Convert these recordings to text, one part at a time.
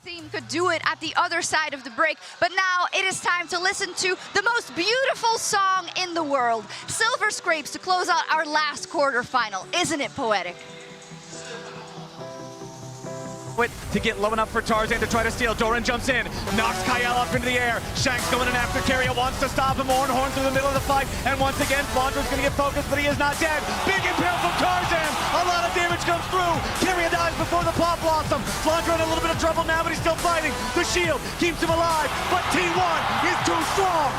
team could do it at the other side of the break. But now it is time to listen to the most beautiful song in the world, Silver Scrapes, to close out our last quarterfinal. Isn't it poetic? To get low enough for Tarzan to try to steal. Doran jumps in, knocks Kyle up into the air. Shank's going in after Keria, wants to stop him. Horn through the middle of the fight, and once again, Flaundra's going to get focused, but he is not dead. Big impact from Tarzan. A lot of damage comes through. Keria dies before the Pop Blossom. Flaundra in a little bit of trouble now, but he's still fighting. The shield keeps him alive, but T1 is too strong.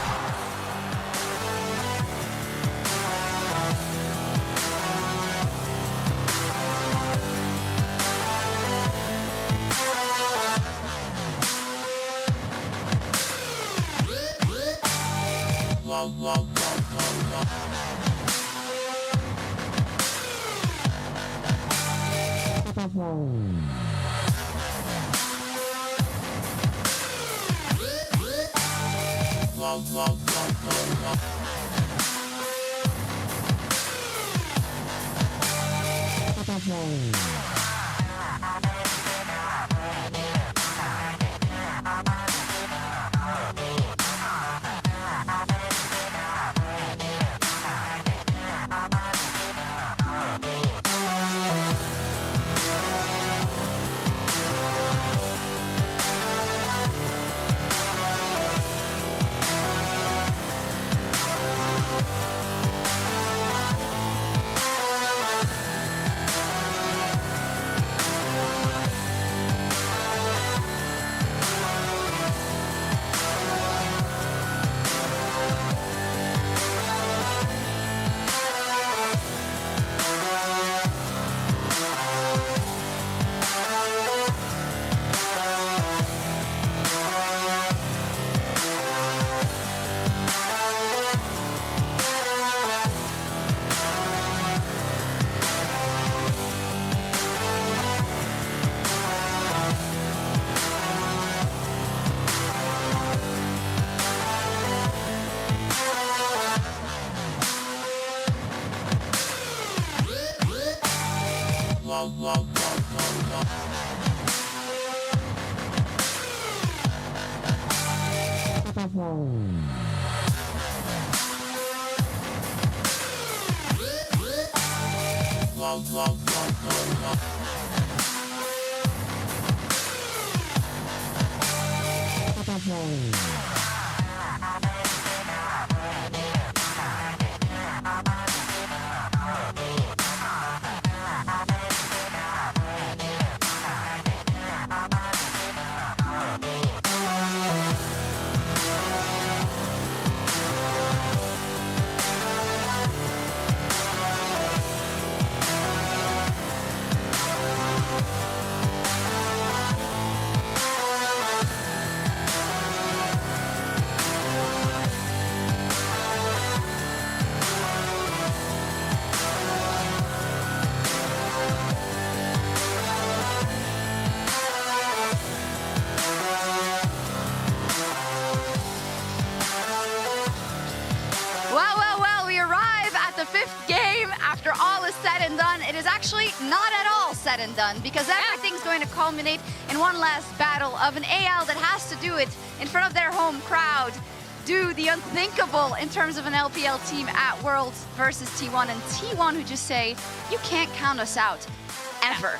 Said and done, because everything's going to culminate in one last battle of an AL that has to do it in front of their home crowd, do the unthinkable in terms of an LPL team at Worlds versus T1, and T1 who just say, you can't count us out, ever.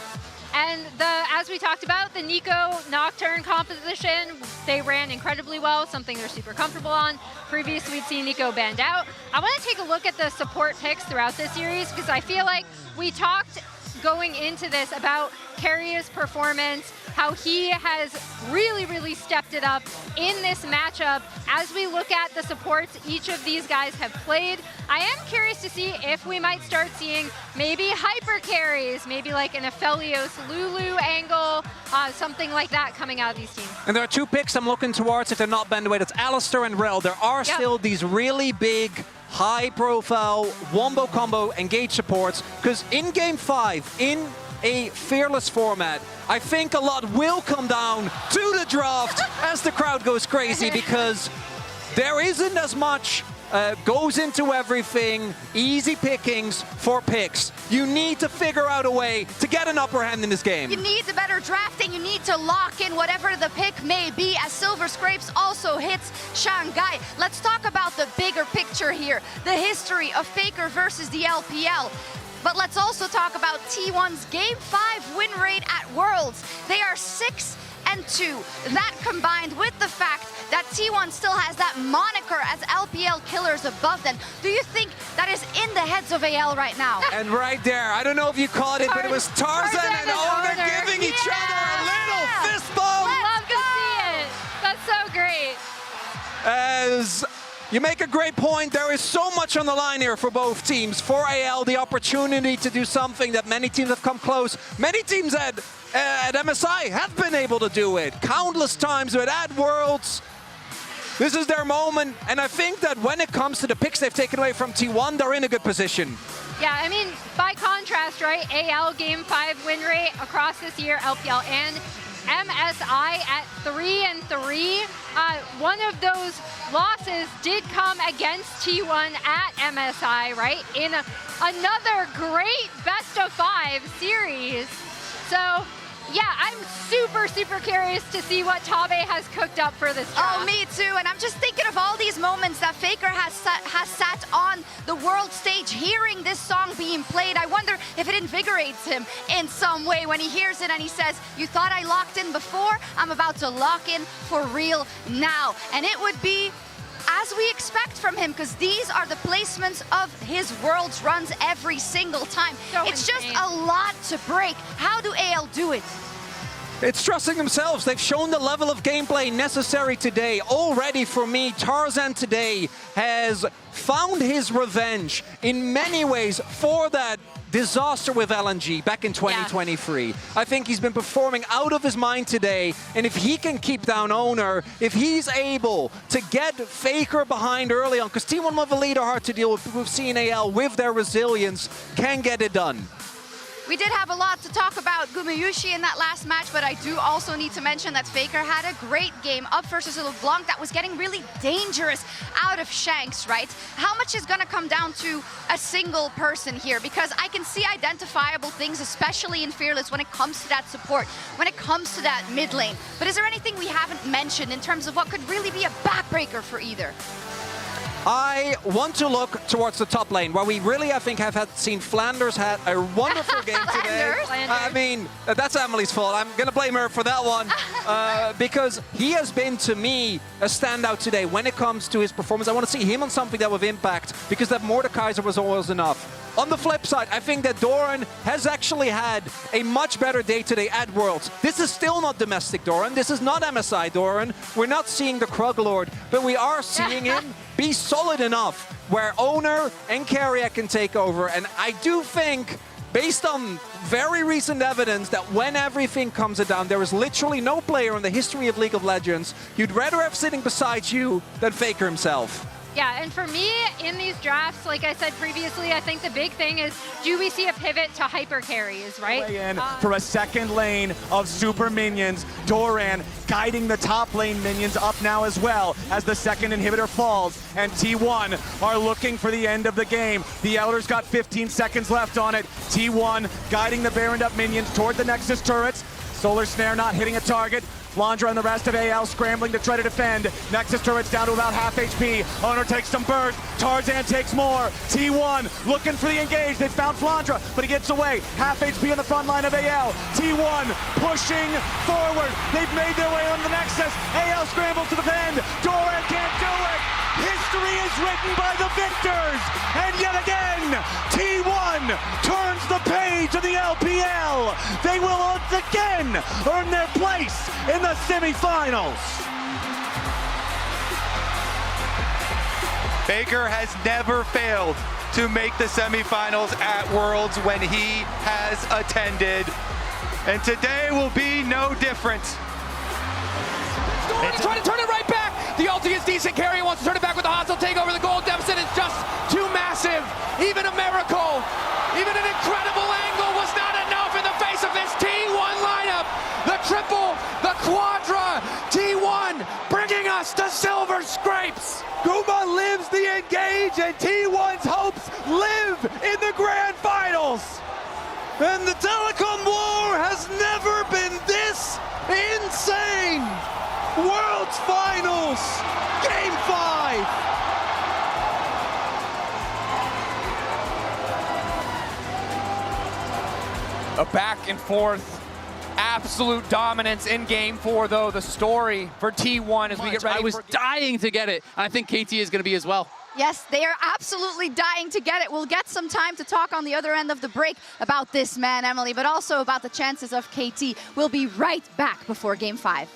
And as we talked about, the Nico Nocturne composition, they ran incredibly well, something they're super comfortable on. Previously, we'd seen Nico banned out. I want to take a look at the support picks throughout this series, because I feel like we talked going into this about Keria's performance, how he has really stepped it up in this matchup. As we look at the supports each of these guys have played, I am curious to see if we might start seeing maybe hyper carries, maybe like an Aphelios Lulu angle, something like that coming out of these teams. And there are two picks I'm looking towards if they're not banned away. That's Alistar and Rel. There are still these really big, high-profile wombo combo engage supports, because in Game 5, in a fearless format, I think a lot will come down to the draft as the crowd goes crazy, because there isn't as much goes into everything, easy pickings for picks. You need to figure out a way to get an upper hand in this game. You need the better drafting. You need to lock in whatever the pick may be, as Silver Scrapes also hits Shanghai. Let's talk about the bigger picture here, the history of Faker versus the LPL. But let's also talk about T1's Game 5 win rate at Worlds. They are 6-2. That combined with the fact that T1 still has that moniker as LPL killers above them. Do you think that is in the heads of AL right now? And right there, I don't know if you caught it, but it was Tarzan and Owner giving each other a little fist bump. Love to see it. That's so great. As you make a great point, there is so much on the line here for both teams. For AL, the opportunity to do something that many teams have come close. Many teams at MSI have been able to do it countless times, but at Worlds, this is their moment. And I think that when it comes to the picks they've taken away from T1, they're in a good position. Yeah, I mean, by contrast, right, AL Game 5 win rate across this year, LPL and MSI at 3-3. One of those losses did come against T1 at MSI, right? In another great best-of-5 series. So, yeah, I'm super curious to see what Tabe has cooked up for this draft. Oh, me too. And I'm just thinking of all these moments that Faker has sat on the world stage hearing this song being played. I wonder if it invigorates him in some way when he hears it and he says, you thought I locked in before? I'm about to lock in for real now. And it would be as we expect from him, because these are the placements of his Worlds runs every single time. So it's insane. just a lot to break. How do AL do it? It's trusting themselves. They've shown the level of gameplay necessary today. Already for me, Tarzan today has found his revenge in many ways for that disaster with LNG back in 2023. Yeah. I think he's been performing out of his mind today, and if he can keep down Owner, if he's able to get Faker behind early on, because T1 with a lead are hard to deal with, we've seen AL with their resilience can get it done. We did have a lot to talk about Gumayushi in that last match, but I do also need to mention that Faker had a great game up versus Little Blanc that was getting really dangerous out of Shanks, right? How much is going to come down to a single person here? Because I can see identifiable things, especially in Fearless, when it comes to that support, when it comes to that mid lane. But is there anything we haven't mentioned in terms of what could really be a backbreaker for either? I want to look towards the top lane, where we really, I think, have seen Flanders had a wonderful game today. I mean, that's Emily's fault. I'm going to blame her for that one. Because he has been, to me, a standout today when it comes to his performance. I want to see him on something that with impact, because that Mordekaiser was always enough. On the flip side, I think that Doran has actually had a much better day today at Worlds. This is still not domestic Doran. This is not MSI Doran. We're not seeing the Kruglord, but we are seeing him be solid enough where Owner and Carrier can take over. And I do think, based on very recent evidence, that when everything comes down, there is literally no player in the history of League of Legends you'd rather have sitting beside you than Faker himself. Yeah, and for me, in these drafts, like I said previously, I think the big thing is, do we see a pivot to hyper carries, right? Way in for a second lane of super minions. Doran guiding the top lane minions up now as well as the second inhibitor falls. And T1 are looking for the end of the game. The Elder's got 15 seconds left on it. T1 guiding the Baroned up minions toward the Nexus turrets. Solar Snare not hitting a target. Flandra and the rest of AL scrambling to try to defend. Nexus turret's down to about half HP. Owner takes some burst. Tarzan takes more. T1 looking for the engage. They found Flandra, but he gets away. Half HP on the front line of AL. T1 pushing forward. They've made their way on the Nexus. AL scrambles to defend. Doran can't do it. History is written by the victors. And yet again, T1 turns the page of the LPL. They will once again earn their place in the semifinals. Faker has never failed to make the semifinals at Worlds when he has attended. And today will be no different. He's trying to turn it right back. The ulti is decent. Carrier wants to turn it back with the hostile takeover. The gold deficit is just too massive. Even a miracle, even an incredible angle was not enough in the face of this T1 lineup. The triple, the quadra, T1 bringing us to Silver Scrapes. Guma lives the engage. stage, and T1's hopes live in the grand finals. And the telecom war has never been this insane. World's Finals, Game 5. A back and forth, absolute dominance in Game 4, though. The story for T1 as we get ready. I was dying to get it. I think KT is going to be as well. Yes, they are absolutely dying to get it. We'll get some time to talk on the other end of the break about this man, Emily, but also about the chances of KT. We'll be right back before Game 5.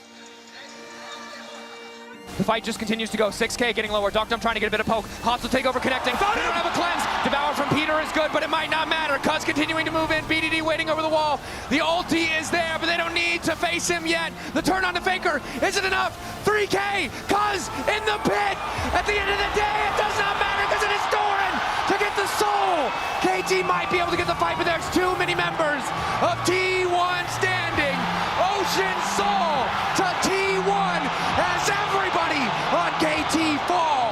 The fight just continues to go. 6K getting lower. Doctum trying to get a bit of poke. Hops will take over, connecting. Found it! Don't have a cleanse. Devour from Peter is good, but it might not matter. Cuz continuing to move in. BDD waiting over the wall. The ulti is there, but they don't need to face him yet. The turn on to Faker isn't enough. 3K. Cuz in the pit. At the end of the day, it does not matter because it is Doran to get the soul. KT might be able to get the fight, but there's too many members of T1 standing. Ocean Soul to T1 as everybody on KT falls.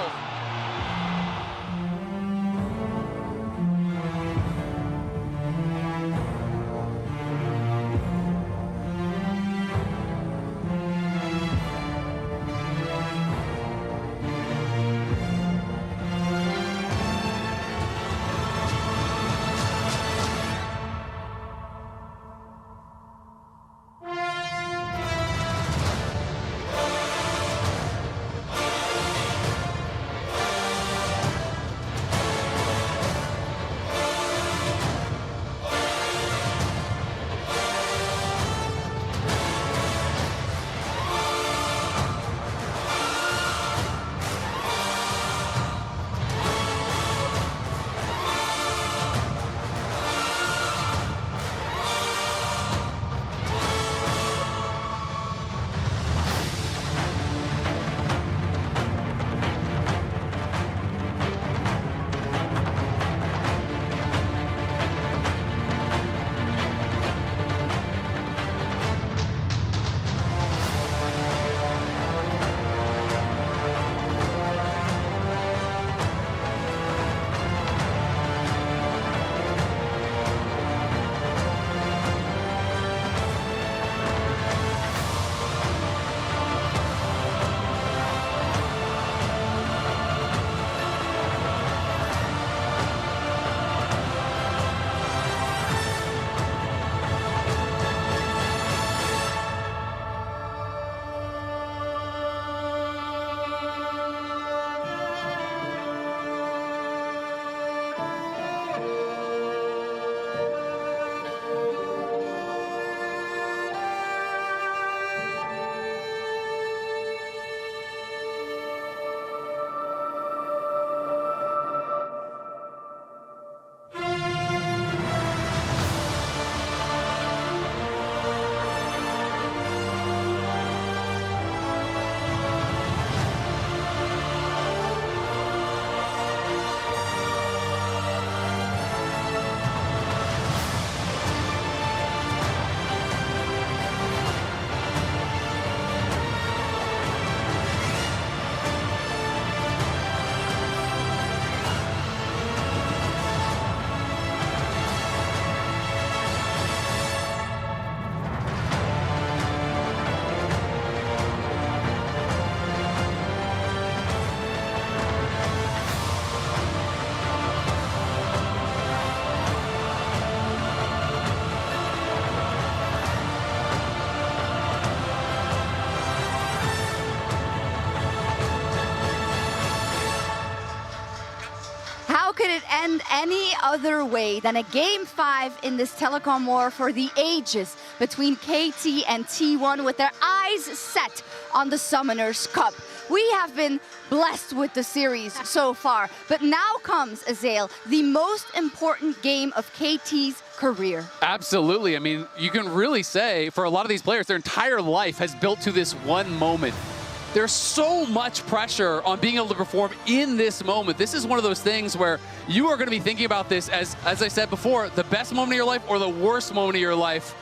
could it end any other way than a Game 5 in this telecom war for the ages between KT and T1 with their eyes set on the Summoners Cup? We have been blessed with the series so far, but now comes, Azael, the most important game of KT's career. Absolutely. I mean, you can really say for a lot of these players, their entire life has built to this one moment. There's so much pressure on being able to perform in this moment. This is one of those things where you are going to be thinking about this as I said before, the best moment of your life or the worst moment of your life.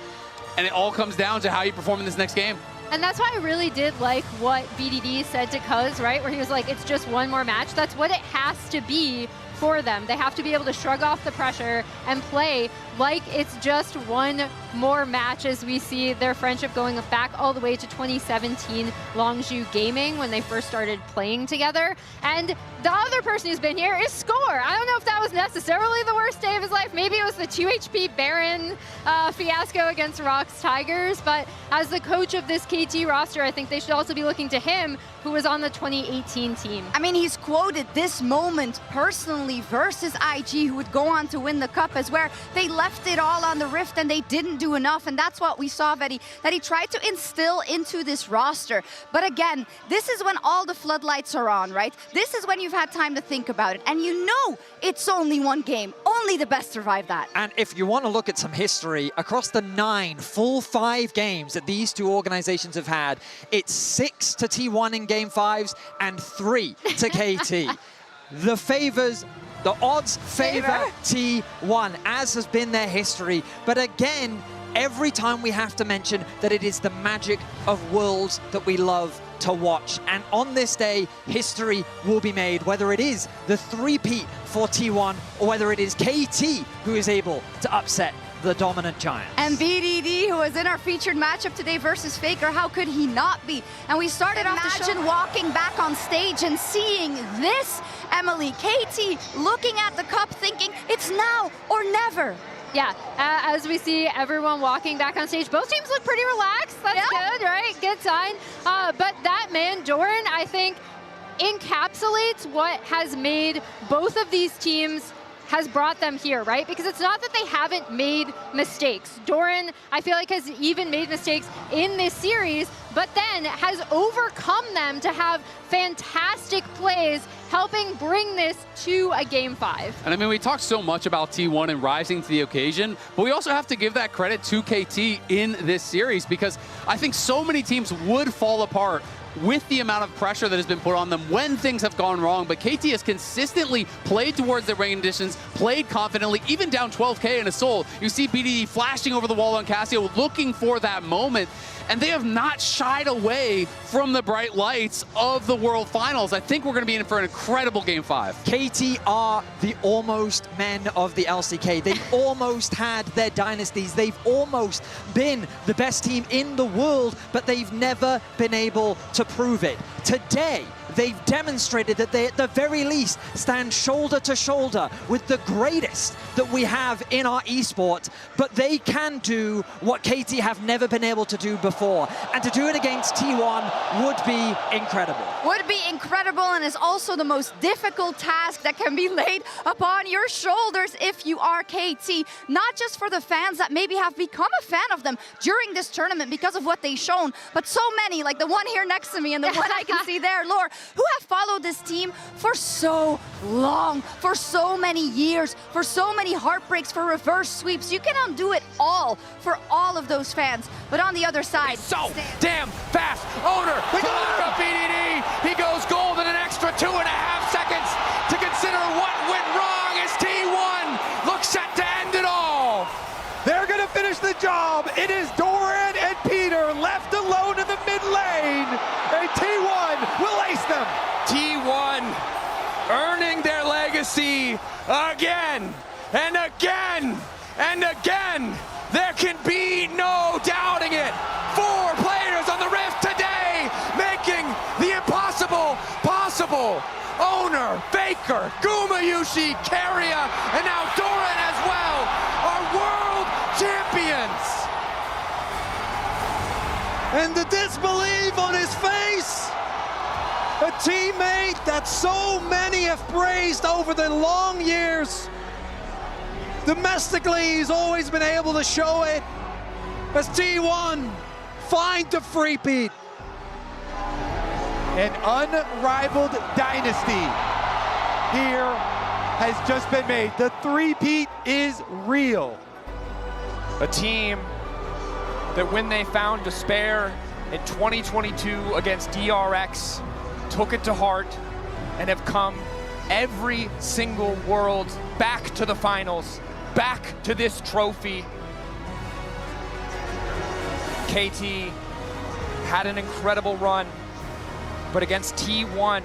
And it all comes down to how you perform in this next game. And that's why I really did like what BDD said to Cuz, right? Where he was like, it's just one more match. That's what it has to be for them. They have to be able to shrug off the pressure and play like it's just one more match, as we see their friendship going back all the way to 2017 Longzhu Gaming when they first started playing together. And the other person who's been here is Score. I don't know if that was necessarily the worst day of his life. Maybe it was the 2 HP Baron fiasco against Rock's Tigers, but as the coach of this KT roster, I think they should also be looking to him, who was on the 2018 team. I mean, he's quoted this moment personally versus IG, who would go on to win the cup, as where they left it all on the Rift and they didn't do enough, and that's what we saw that he tried to instill into this roster. But again, this is when all the floodlights are on, right? This is when you've had time to think about it, and you know it's only one game. Only the best survive that. And if you want to look at some history, across the 9 full 5 games that these two organizations have had, it's 6 to T1 in Game 5s and 3 to KT. The odds favor T1, as has been their history. But again, every time we have to mention that it is the magic of Worlds that we love to watch. And on this day, history will be made, whether it is the 3-peat for T1 or whether it is KT who is able to upset the dominant Giants. And BDD, who was in our featured matchup today versus Faker, how could he not be? And we started off the show walking back on stage and seeing this, Emily, KT looking at the cup thinking it's now or never. Yeah, as we see everyone walking back on stage, both teams look pretty relaxed. That's good, right? Good sign. But that man, Doran, I think encapsulates what has made both of these teams, has brought them here, right? Because it's not that they haven't made mistakes. Doran, I feel like, has even made mistakes in this series, but then has overcome them to have fantastic plays, helping bring this to a Game 5. And I mean, we talked so much about T1 and rising to the occasion, but we also have to give that credit to KT in this series, because I think so many teams would fall apart with the amount of pressure that has been put on them when things have gone wrong. But KT has consistently played towards their rain conditions, played confidently, even down 12K in a soul. You see BDD flashing over the wall on Casio, looking for that moment. And they have not shied away from the bright lights of the World Finals. I think we're going to be in for an incredible Game 5. KT are the almost men of the LCK. They've almost had their dynasties. They've almost been the best team in the world, but they've never been able to prove it. Today, they've demonstrated that they, at the very least, stand shoulder to shoulder with the greatest that we have in our esports, but they can do what KT have never been able to do before. And to do it against T1 would be incredible. Would be incredible, and is also the most difficult task that can be laid upon your shoulders if you are KT. Not just for the fans that maybe have become a fan of them during this tournament because of what they've shown, but so many, like the one here next to me and the one I can see there, Lore, who have followed this team for so long, for so many years, for so many heartbreaks, for reverse sweeps. You can undo it all for all of those fans. But on the other side, it's so damn fast. Owner pulling up BDD. He goes gold in an extra 2.5 seconds to consider what went wrong as T1 looks set to end it all. They're going to finish the job. It is Doran and Peter left alone in the mid lane, and T1 will ace them. T1 earning their legacy again and again and again. There can be no doubting it. 4 players on the Rift today, making the impossible possible. Owner, Faker, Gumayushi, Keria, and now Doran as well are world champions. And the disbelief on his face. A teammate that so many have praised over the long years. Domestically, he's always been able to show it. As T1 find the free-peat. An unrivaled dynasty here has just been made. The 3-peat is real. A team that when they found despair in 2022 against DRX, took it to heart and have come every single world back to the finals, back to this trophy. KT had an incredible run, but against T1,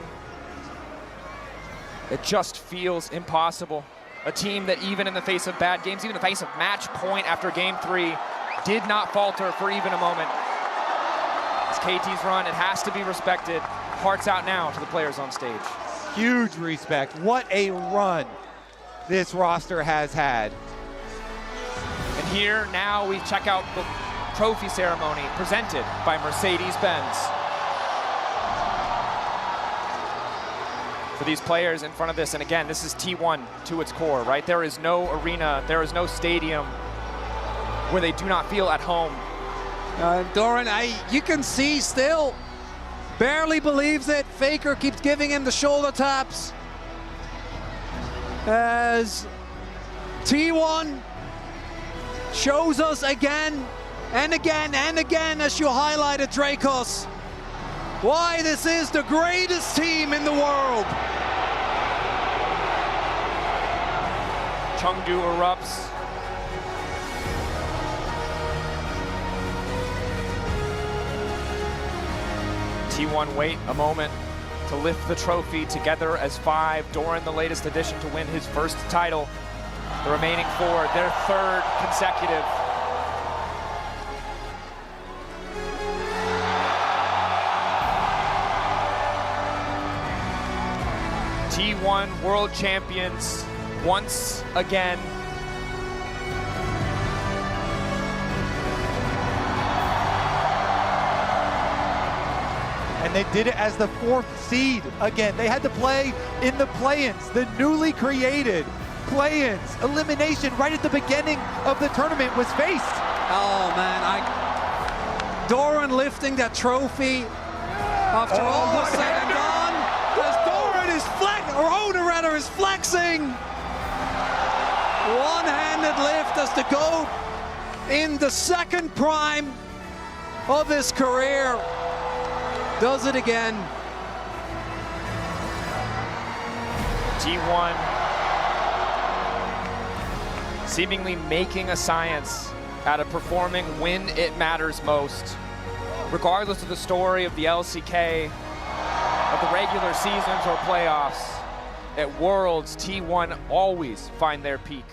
it just feels impossible. A team that even in the face of bad games, even in the face of match point after game 3, did not falter for even a moment. It's KT's run, it has to be respected. Hearts out now to the players on stage. Huge respect. What a run this roster has had. And here now we check out the trophy ceremony presented by Mercedes-Benz. For these players in front of this, and again, this is T1 to its core, right? There is no arena, there is no stadium where they do not feel at home. Doran, you can see still, barely believes it. Faker keeps giving him the shoulder taps. As T1 shows us again and again and again, as you highlighted, Dracos, why this is the greatest team in the world. Chengdu erupts. T1 wait a moment to lift the trophy together as 5. Doran, the latest addition to win his first title. The remaining 4, their 3rd consecutive. T1 world champions once again. And they did it as the 4th seed again. They had to play in the play-ins, the newly created play-ins. Elimination right at the beginning of the tournament was faced. Oh man, Doran lifting that trophy after all said and done. As Doran is Oda is flexing. One-handed lift as the GOAT in the 2nd prime of his career does it again. T1 seemingly making a science out of performing when it matters most. Regardless of the story of the LCK, of the regular seasons or playoffs, at Worlds, T1 always find their peak.